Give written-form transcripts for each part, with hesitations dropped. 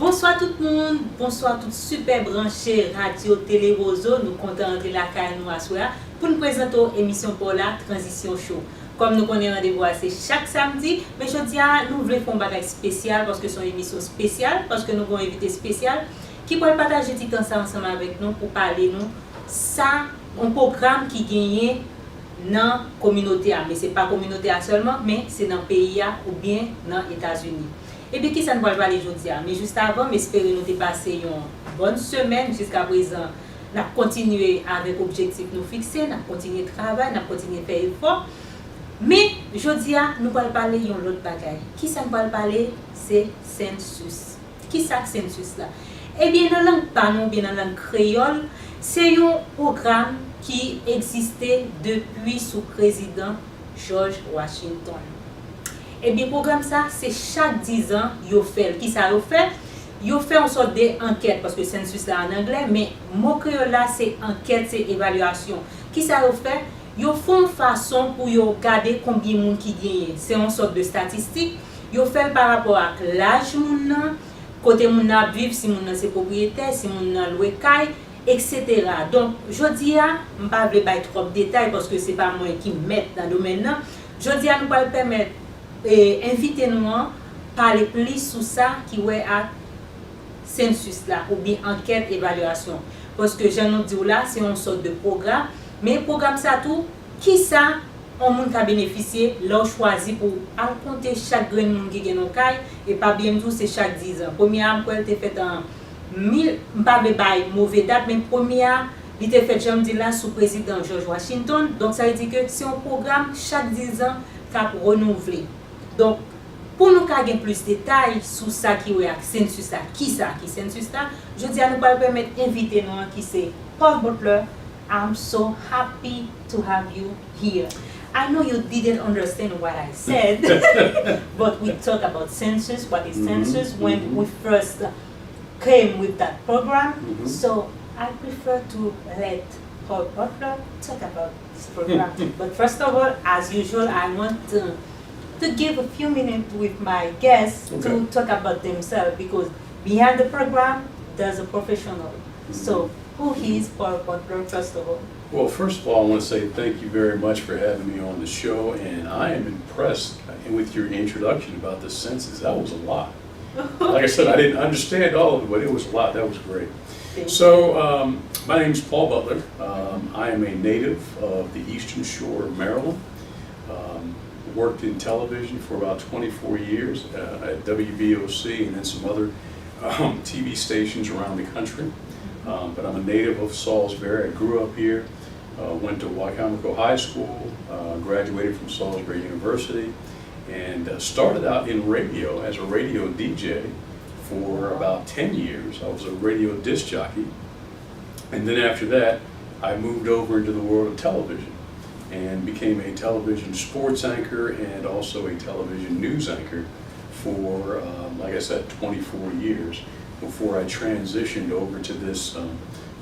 Bonsoir tout le monde, bonsoir tout super branché radio, télé, réseau. Nous comptons rentrer la caille nous asseoir pour nous présenter l'émission pour la Tranzisyon show. Comme nous connaissons rendez-vous c'est chaque samedi, mais je dis nous voulons faire un bagage spécial parce que c'est une émission spéciale, parce que nous avons un invité spécial qui pourrait partager du temps ça ensemble avec nous pour parler nous ça un programme qui gagne dans la communauté, mais ce n'est pas la communauté seulement, mais c'est dans le pays ou bien dans les États-Unis. Et bien, qui ça ne va pas aller aujourd'hui? Mais juste avant, j'espère que nous avons passé une bonne semaine jusqu'à présent. Nous avons continué avec l'objectif nous fixer, nous avons continué de travailler, nous avons continué de faire effort. Mais aujourd'hui, nous allons parler de l'autre bagaille. Qui ça nous va parler? C'est CENSUS. Qui ça CENSUS là? Eh bien, dans la langue panou, bien dans la langue créole, c'est un programme qui existait depuis sous président George Washington. Et bien, le programme ça, c'est chaque 10 ans, il fait. Qui ça il fait? Il fait une sorte d'enquête, parce que CENSUS là en anglais, mais mon créole là, c'est enquête, c'est évaluation. Qui ça il fait? Il fait une façon pour regarder combien de monde qui gagne. C'est une sorte de statistique. Il fait par rapport à l'âge de côté moun nan vivre, si moun nan c'est propriétaire, si moun nan loué caille, etc. Donc, je dis à, je ne vais pas parler trop de détails parce que ce n'est pas moi qui mets dans le domaine. Je dis à nous pas permettre inviter nous à parler plus sur ça qui est à CENSUS là, ou bien enquête évaluation. Parce que je nous dis là, c'est une sorte de programme, mais le programme ça tout, qui ça on moun ka bénéficier, l'on choisi pour compter chaque grain moun qui gagne dans caille et pas bien tout c'est chaque 10 ans. Première fois elle était faite en 1000 pas de bail mauvais date mais première il était fait j'aime dire là sous président George Washington. Donc ça veut dire que c'est un programme chaque 10 ans qu'a renouvelé. Donc pour nous gagner plus de détails sur ça qui est CENSUS là, qui CENSUS là, je dis à nous pas permettre inviter nous qui c'est Paul Butler. I'm so happy to have you here. I know you didn't understand what I said, but we talk about CENSUS, what is CENSUS, when we first came with that program. So I prefer to let Paul Butler talk about this program. But first of all, as usual, I want to give a few minutes with my guests to talk about themselves because behind the program, there's a professional. So who is Paul Butler, first of all? Well, first of all, I want to say thank you very much for having me on the show, and I am impressed with your introduction about the census. That was a lot. Like I said, I didn't understand all of it, but it was a lot. That was great. So, my name is Paul Butler. I am a native of the Eastern Shore of Maryland. Worked in television for about 24 years at WBOC and then some other TV stations around the country. But I'm a native of Salisbury. I grew up here. Went to Wycomico High School, graduated from Salisbury University, and started out in radio as a radio DJ for about 10 years. I was a radio disc jockey, and then after that, I moved over into the world of television and became a television sports anchor and also a television news anchor for, like I said, 24 years before I transitioned over to this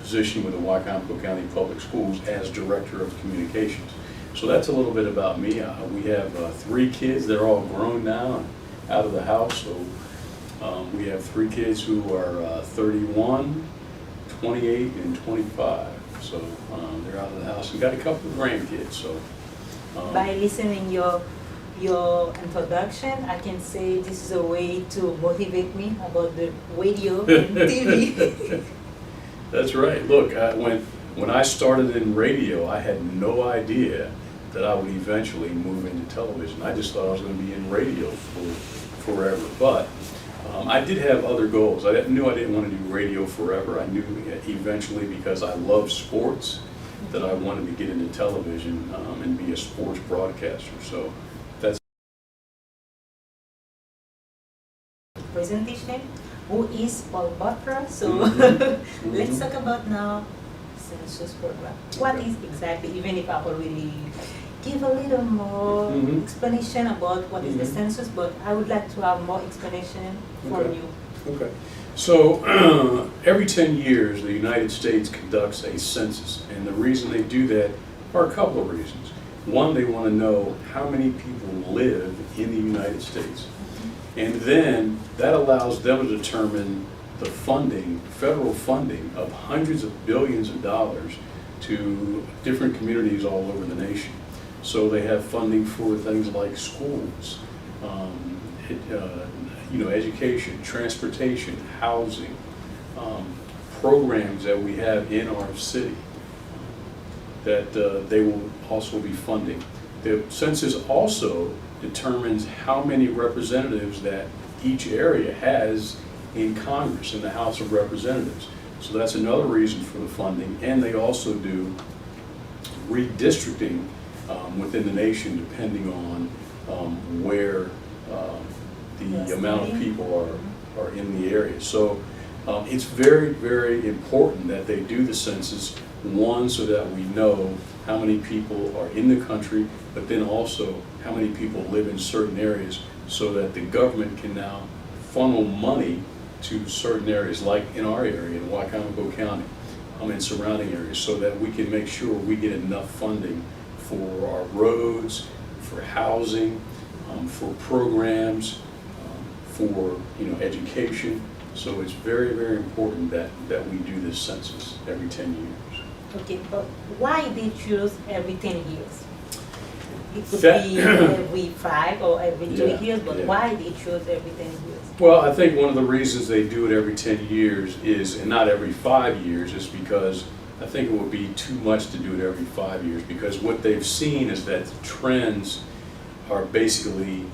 position with the Wycomico County Public Schools as Director of Communications. So that's a little bit about me. We have 3 kids. They're all grown now and out of the house. So we have 3 kids who are 31, 28, and 25. So they're out of the house and got a couple of grandkids. So by listening your introduction, I can say this is a way to motivate me about the radio and TV. That's right. Look, when I started in radio, I had no idea that I would eventually move into television. I just thought I was going to be in radio for forever. But I did have other goals. I knew I didn't want to do radio forever. I knew eventually, because I love sports, that I wanted to get into television and be a sports broadcaster. So that's presentation. Who is Paul Butler? So let's talk about now CENSUS program. What is exactly, even if I already give a little more explanation about what is the census, but I would like to have more explanation from you. Okay. So every 10 years, the United States conducts a census, and the reason they do that are a couple of reasons. One, they want to know how many people live in the United States. And then that allows them to determine the funding, federal funding of hundreds of billions of dollars to different communities all over the nation. So they have funding for things like schools, education, transportation, housing, programs that we have in our city that they will also be funding. The census also determines how many representatives that each area has in Congress, in the House of Representatives. So that's another reason for the funding. And they also do redistricting within the nation depending on where the amount of people are in the area. So it's very, very important that they do the census, one, so that we know how many people are in the country, but then also how many people live in certain areas, so that the government can now funnel money to certain areas, like in our area, in Wycomico County, and surrounding areas, so that we can make sure we get enough funding for our roads, for housing, for programs, for education. So it's very, very important that we do this census every 10 years. Okay, but why they choose every 10 years? It could be every 5 or every 2 years, but why they choose every 10 years? Well, I think one of the reasons they do it every 10 years is, and not every 5 years, is because I think it would be too much to do it every 5 years, because what they've seen is that the trends are basically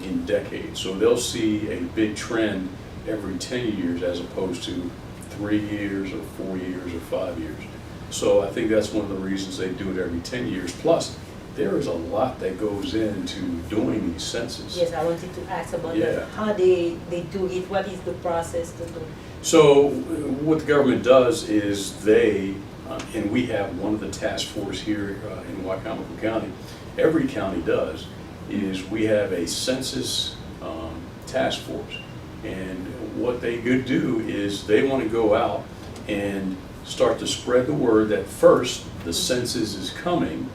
in decades. So they'll see a big trend every 10 years as opposed to 3 years or 4 years or 5 years. So I think that's one of the reasons they do it every 10 years. Plus, there is a lot that goes into doing these census. Yes, I wanted to ask about that. How they do it, what is the process to do? So what the government does is they, and we have one of the task force here in Wycomico County, every county does, is we have a census task force. And what they could do is they want to go out and start to spread the word that first, the census is coming,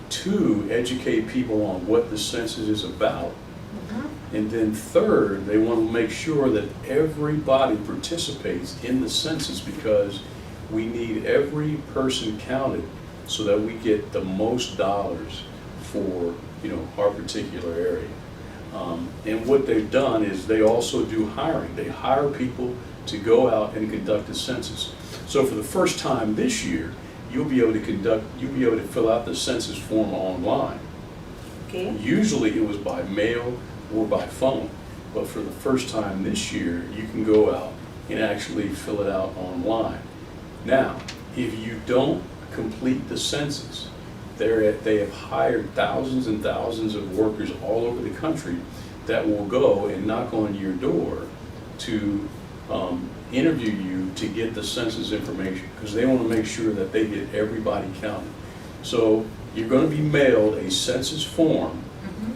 to educate people on what the census is about. And then third, they want to make sure that everybody participates in the census, because we need every person counted so that we get the most dollars for our particular area. And what they've done is they also do hiring. They hire people to go out and conduct the census. So for the first time this year, you'll be able to fill out the census form online. Okay. Usually it was by mail or by phone, but for the first time this year, you can go out and actually fill it out online. Now, if you don't complete the census, they have hired thousands and thousands of workers all over the country that will go and knock on your door to interview you to get the census information, because they want to make sure that they get everybody counted. So you're going to be mailed a census form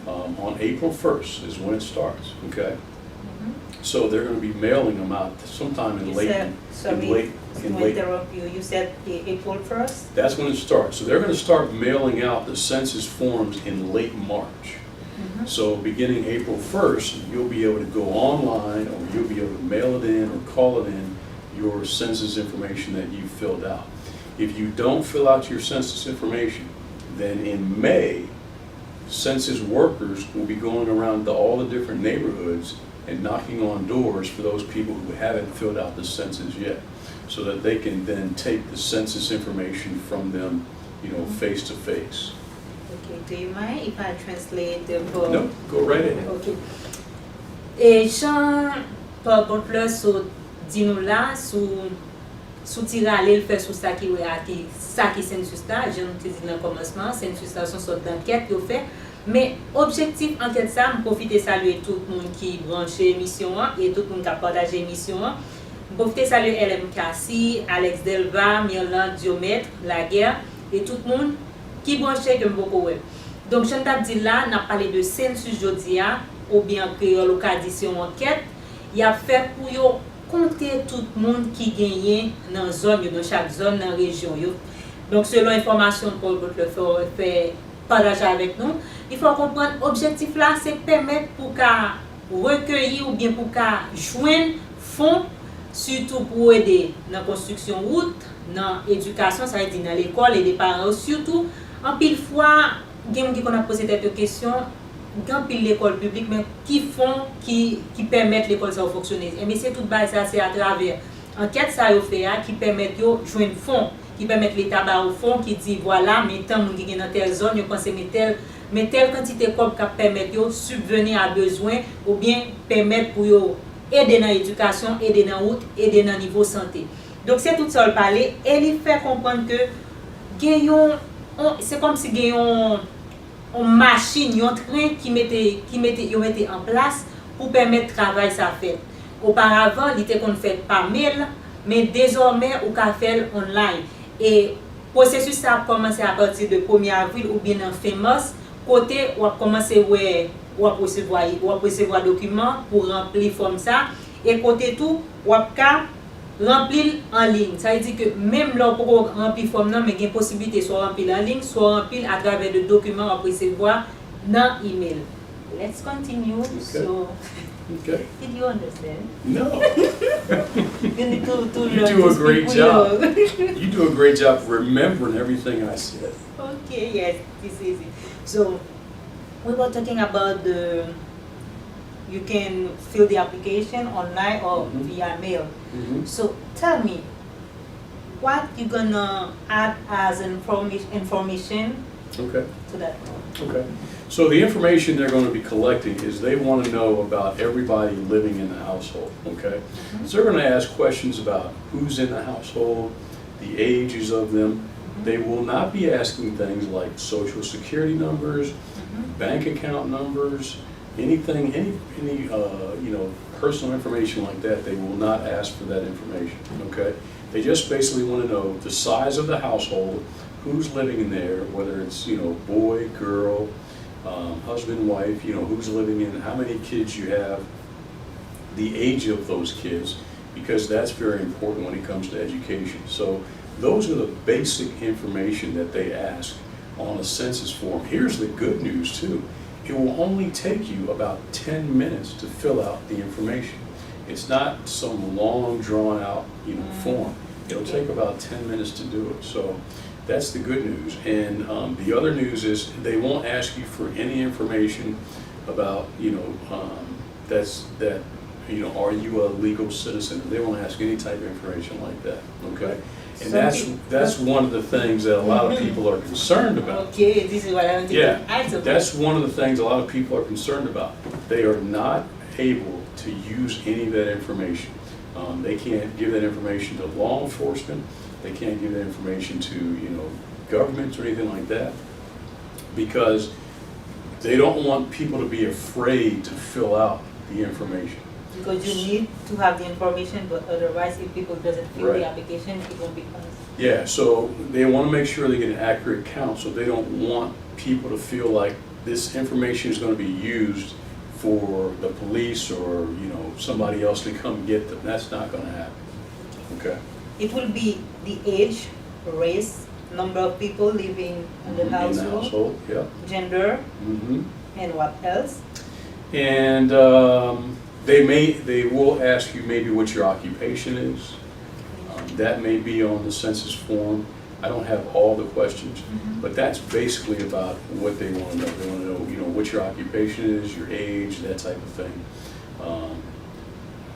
on April 1st is when it starts, okay? So they're going to be mailing them out sometime in late. Interrupt you. You said April 1st? That's when it starts. So they're going to start mailing out the census forms in late March. So beginning April 1st, you'll be able to go online, or you'll be able to mail it in or call it in, your census information that you filled out. If you don't fill out your census information, then in May, census workers will be going around to all the different neighborhoods and knocking on doors for those people who haven't filled out the census yet, so that they can then take the census information from them, face to face. Okay, do you mind if I translate? No, go right ahead. Okay. Et Jean, par contre, là, dit nous là, sous tirale, le fait sur ça qui CENSUS là, je nous dit dans le commencement, CENSUS là, son sorte d'enquête qu'il fait. Mais objectif enquête ça, je profite de saluer tout le monde qui branche l'émission et tout le monde qui a partagé l'émission. Je profite de saluer LM Kassi, Alex Delva, Mirland Diomètre, La Guerre et tout le monde qui branche que beaucoup web. Donc je t'ai dit là, on a parlé de CENSUS jodia ou bien créole ou tradition enquête. Il a fait pour yo compter tout le monde qui gagne dans zone, dans chaque zone, dans région yo. Donc selon information Paul le fait partager avec nous, il faut comprendre l'objectif là, c'est permettre pour qu'à recueillir ou bien pour qu'à joindre fonds, surtout pour aider dans la construction route, dans l'éducation, ça veut dire dans l'école et des parents surtout. En pile fois, il y a des gens qui ont posé cette question, quand pile l'école publique, mais qui font, qui permettent l'école de fonctionner. Et mais c'est tout bas, ça c'est à travers enquête ça fait qui permettent de joindre fonds, qui permettent l'État au fond, qui dit voilà, mais tant que nous dans telle zone, nous pensons mais telle quantité de corps qui permettent de subvenir à besoin ou bien permettre pour aider dans l'éducation, aider dans la route, aider dans le niveau santé. Donc c'est tout ça le parler et il fait comprendre que c'est comme si gagnons une machine, un train qui mettait en place pour permettre le travail ça fait. Auparavant, il était qu'on fait par mail, mais désormais on peut faire online. Et le processus ça a commencé à partir de 1er avril ou bien en fin mars. Côté on a commencé ou à recevoir documents pour remplir forme ça et côté tout on a remplir en ligne. Ça veut dire que même là pour remplir forme non mais il y a une possibilité soit remplir en ligne soit remplir à travers des documents à recevoir dans email. Let's continue. Okay. So Okay. did you understand? No. You need to You learn do to a great speak job. Creole. You do a great job remembering everything I said. Okay, yes, this is it. So we were talking about you can fill the application online or via mail. So tell me, what you gonna add as information Okay. to that? Okay. So the information they're going to be collecting is they want to know about everybody living in the household, okay? So they're going to ask questions about who's in the household, the ages of them. They will not be asking things like social security numbers, bank account numbers, anything, any personal information like that. They will not ask for that information, okay? They just basically want to know the size of the household, who's living in there, whether it's, boy, girl, husband, wife, who's living in, how many kids you have, the age of those kids, because that's very important when it comes to education. So those are the basic information that they ask on a census form. Here's the good news too. It will only take you about 10 minutes to fill out the information. It's not some long drawn out form. It'll take about 10 minutes to do it. So that's the good news. And the other news is they won't ask you for any information about, are you a legal citizen? They won't ask any type of information like that, okay? And that's one of the things that a lot of people are concerned about. Okay, this is what I want to answer. That's one of the things a lot of people are concerned about. They are not able to use any of that information. They can't give that information to law enforcement. They can't give that information to governments or anything like that, because they don't want people to be afraid to fill out the information. Because you need to have the information, but otherwise if people doesn't fill the application, it won't be passed. Yeah, so they want to make sure they get an accurate count, so they don't want people to feel like this information is going to be used for the police or somebody else to come get them. That's not going to happen. Okay. It will be the age, race, number of people living in the household. In the household, yeah. Gender, and what else? And they will ask you maybe what your occupation is. That may be on the census form. I don't have all the questions, but that's basically about what they want to know. They want to know, what your occupation is, your age, that type of thing,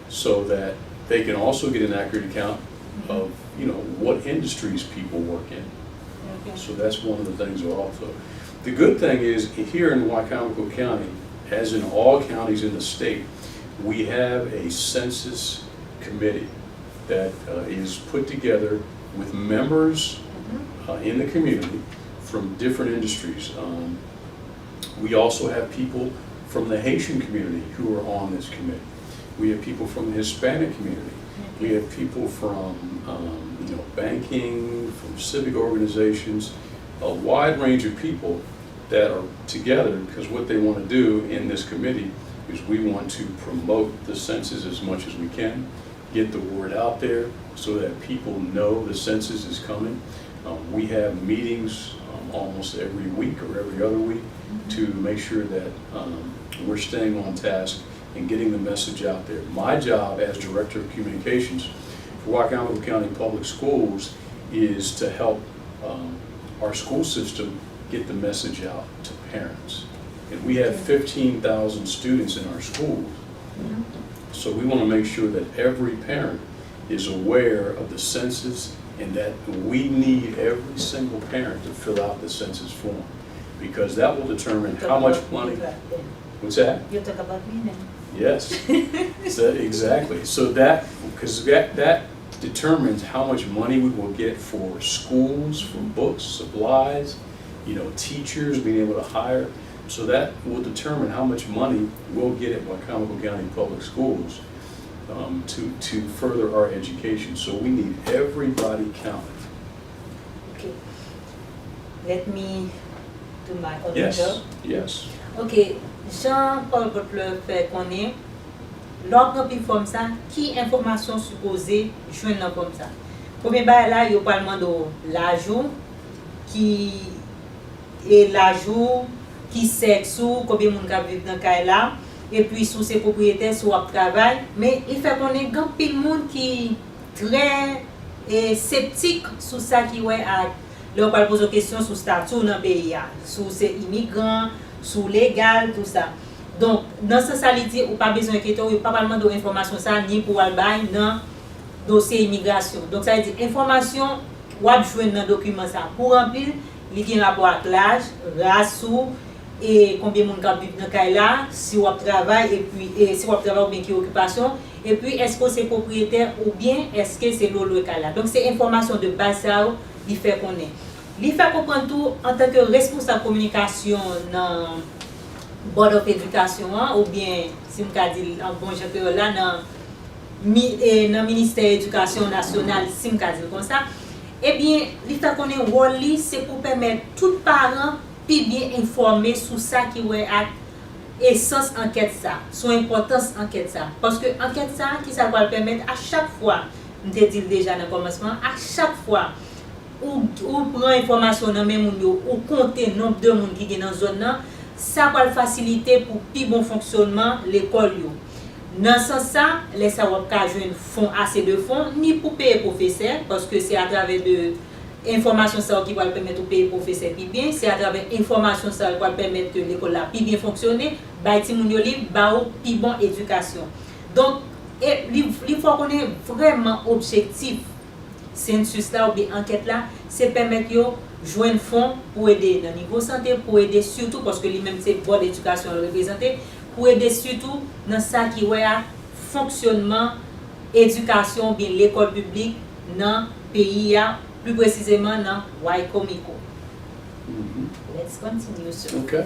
so that they can also get an accurate account of, what industries people work in. Okay. So that's one of the things also. The good thing is here in Wycomico County, as in all counties in the state, we have a census committee that is put together with members in the community from different industries. We also have people from the Haitian community who are on this committee. We have people from the Hispanic community. We have people from banking, from civic organizations, a wide range of people that are together, because what they want to do in this committee is we want to promote the census as much as we can, get the word out there so that people know the census is coming. We have meetings almost every week or every other week to make sure that we're staying on task and getting the message out there. My job as Director of Communications for Wycomico County Public Schools is to help our school system get the message out to parents. And we have 15,000 students in our schools. So we want to make sure that every parent is aware of the census and that we need every single parent to fill out the census form, because that will determine how much money. What's that? You talk about me then. Yes, so, exactly. So that, because that determines how much money we will get for schools, for books, supplies, teachers, being able to hire. So that will determine how much money we'll get at Wycomico County Public Schools to further our education. So we need everybody counted. Okay. Let me do my other job. Yes. Ok, Jean-Paul Butler fait connaître, l'ordre puis comme ça, qui information supposée joindre dans comme ça. Premier bail là, il parle de l'ajout, qui est l'ajout, qui sexe, combien de monde qui vit dans le là, et puis sous ses propriétaires, sous le travail. Mais il fait connaître grand pile monde qui très sceptique sur ça qui ouais à leur parle poser question sur statut dans le pays, sur ces immigrants, sur légal, tout ça. Donc, dans ce sens, il dit, ou pas besoin d'inquiéter, ou pas parlement d'informations ça, ni pour aller dans le dossier immigration. Donc, ça veut dire, information, ou à jouer dans le document ça. Pour remplir, il y a un rapport avec l'âge, race, et combien de monde qui vit dans le cas là, si on travaille, et puis, si on travaille ou bien qui occupation, et puis, est-ce que c'est propriétaire ou bien est-ce que c'est le cas là. Donc, c'est information de base, ça, il fait connaître. Il fait comprendre tout en tant que responsable communication dans Board of Education ou bien, si je dis en bon genre là, dans le ministère de l'Éducation nationale, si je dis comme ça, eh bien, il fait qu'on est rôle, c'est pour permettre tout parent plus bien informer sur ça qui est à essence enquête ça, son importance enquête ça. Parce que enquête ça, qui ça va permettre à chaque fois, je te dis déjà dans le commencement, à chaque fois, ou prend information dans même ou compter nombre de monde qui est dans zone là, ça va faciliter pour plus bon fonctionnement l'école yo. Dans ce sens ça, les savoir ka joindre font assez de fonds ni pour payer professeur parce que c'est à travers de information ça qui va permettre de payer professeur plus bien, c'est à travers information ça qui va permettre que l'école là plus bien fonctionner, ba ti moun yo li ba ou plus bon éducation. Donc il faut qu'on ait vraiment objectif CENSUS là ou bien enquête là, c'est permettre de joindre fonds pour aider dans le niveau santé, pour aider surtout, parce que lui-même c'est bon d'éducation représenté, pour aider surtout dans ça qui est fonctionnement, éducation, bien l'école publique dans le pays, plus précisément dans Wycomico. Let's continue. So. Okay.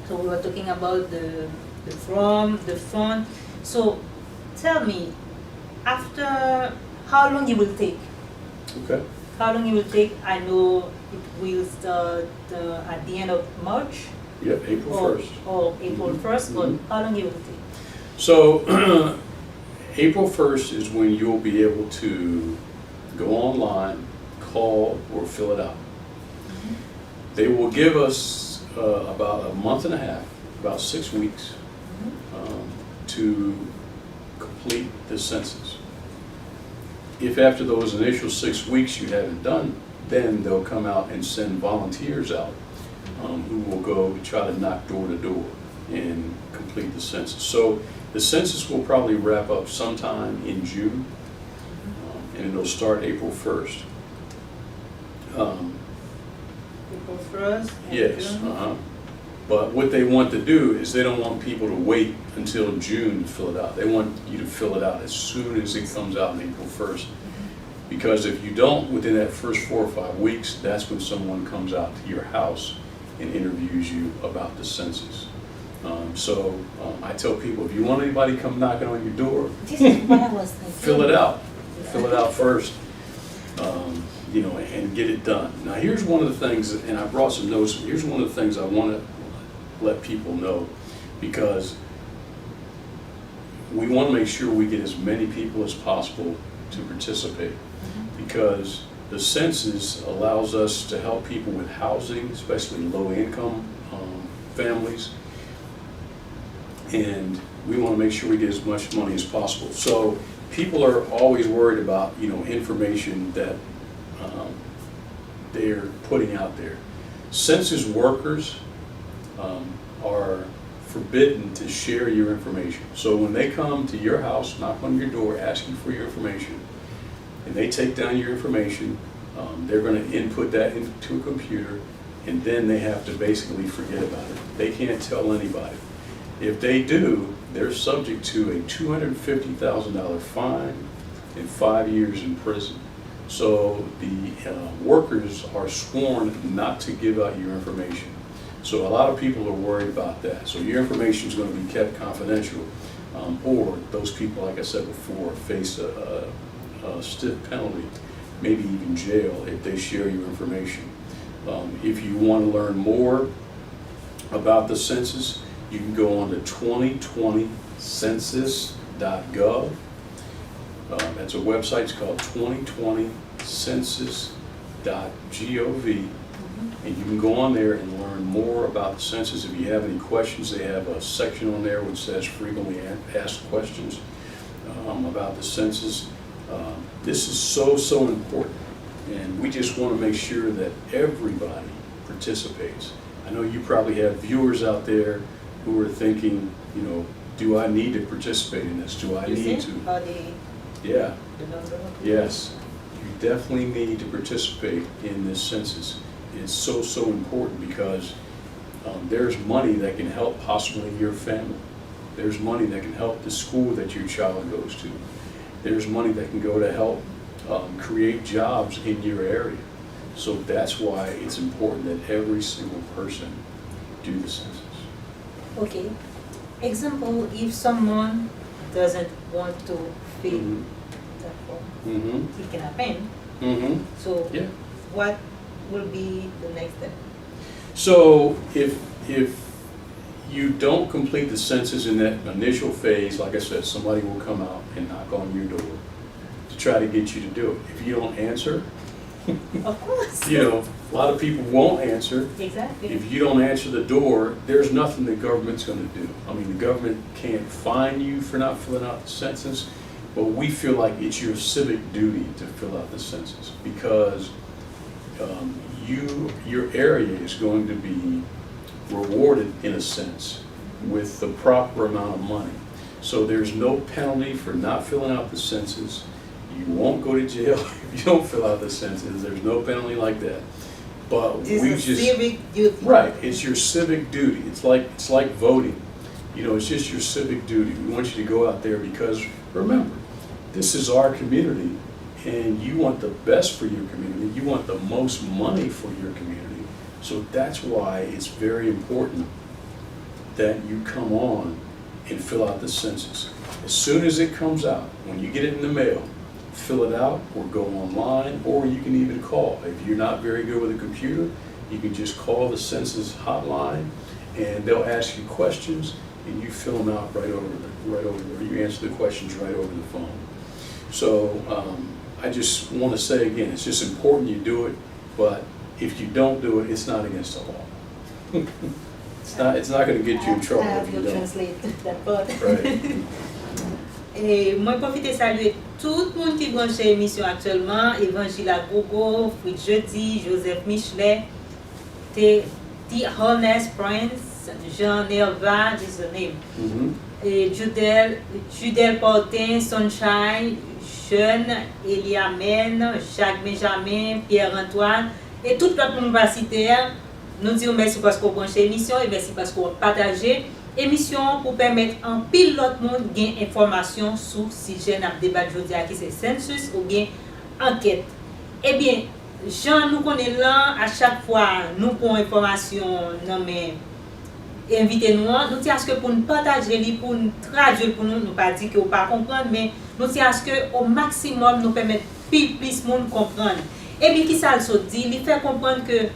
So we were talking about the fund. So tell me, after how long it will take? Okay. How long it will take? I know it will start at the end of March. Yep, April 1st. Or April 1st, but how long it will take? So, April 1st is when you'll be able to go online, call, or fill it out. They will give us about a month and a half, about 6 weeks, to complete the census. If after those initial 6 weeks you haven't done, then they'll come out and send volunteers out who will go to try to knock door to door and complete the census. So the census will probably wrap up sometime in June, and it'll start April 1st. April 1st? Yes. But what they want to do is they don't want people to wait until June to fill it out. They want you to fill it out as soon as it comes out on April 1st. Because if you don't, within that first 4 or 5 weeks, that's when someone comes out to your house and interviews you about the census. So I tell people, if you want anybody to come knocking on your door, This is what I was thinking. fill it out. Fill it out first, and get it done. Now here's one of the things, and I brought some notes, here's one of the things I want to let people know, because we want to make sure we get as many people as possible to participate, because the census allows us to help people with housing, especially low-income families. and we want to make sure we get as much money as possible. So people are always worried about, information that they're putting out there. Census workers are forbidden to share your information. So when they come to your house, knock on your door, asking for your information, and they take down your information, they're going to input that into a computer, and then they have to basically forget about it. They can't tell anybody. If they do, they're subject to a $250,000 fine and 5 years in prison. So the workers are sworn not to give out your information. So a lot of people are worried about that. So your information is going to be kept confidential, or those people, like I said before, face a stiff penalty, maybe even jail if they share your information. If you want to learn more about the census, you can go on to 2020census.gov. That's a website. It's called 2020census.gov. And you can go on there and learn more about the census. If you have any questions, they have a section on there which says frequently asked questions about the census. This is so important, and we just want to make sure that everybody participates. I know you probably have viewers out there who are thinking, do I need to participate in this? Do I need to? Yeah. Yes. You definitely need to participate in this census. It's so important because there's money that can help possibly your family. There's money that can help the school that your child goes to. There's money that can go to help create jobs in your area. So that's why it's important that every single person do the census. Okay. Example, if someone doesn't want to fill that form, it can happen. So yeah. What will be the next step? So if you don't complete the census in that initial phase, like I said, somebody will come out and knock on your door to try to get you to do it. If you don't answer, of course, a lot of people won't answer. Exactly. If you don't answer the door, there's nothing the government's going to do. I mean, the government can't fine you for not filling out the census, but we feel like it's your civic duty to fill out the census because your area is going to be rewarded in a sense with the proper amount of money. So there's no penalty for not filling out the census. You won't go to jail if you don't fill out the census. There's no penalty like that. But civic duty. Right, it's your civic duty. It's like voting. It's just your civic duty. We want you to go out there because remember, this is our community. And you want the best for your community. You want the most money for your community. So that's why it's very important that you come on and fill out the census. As soon as it comes out, when you get it in the mail, fill it out or go online, or you can even call. If you're not very good with a computer, you can just call the census hotline and they'll ask you questions and you fill them out right over there. You answer the questions right over the phone. So I just want to say again, it's just important you do it, but if you don't do it, it's not against the law. It's not going to get you in trouble if you don't. Translate that part. Right. Et moi profite saluer tout le monde qui branche l'émission actuellement, Évangile à Gogo, Fritz Jeudi, Joseph Michelet, T. Honest Prince, Jean Nerva, is the name. Et Judel Portin, Sunshine, Jeune, Eliamen, Jacques Benjamin, Pierre-Antoine, et tout le monde va citer. Nous disons merci parce qu'on branche l'émission et merci parce qu'on partage l'émission pour permettre en pile l'autre monde gain information sur si jeune a débat aujourd'hui qui c'est census ou bien enquête. Eh bien, Jean nous connaît là à chaque fois nous pour information non mais invitez-nous, nous tiens à ce que pour nous partager, pour nous traduire pour nous pas dire que vous pas comprendre mais nous tiens à ce que au maximum nous permettre plus monde comprendre. Et bien qui ça le dit, il fait comprendre que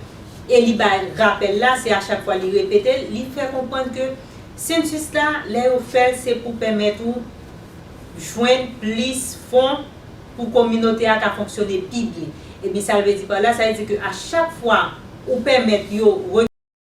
et il rappelle là, c'est à chaque fois il répète, il fait comprendre que CENSUS là, les offert c'est pour permettre de joindre plus fonds pour la communauté à fonctionner plus bien. Et bien ça veut dire par là, ça veut dire que à chaque fois, on permet de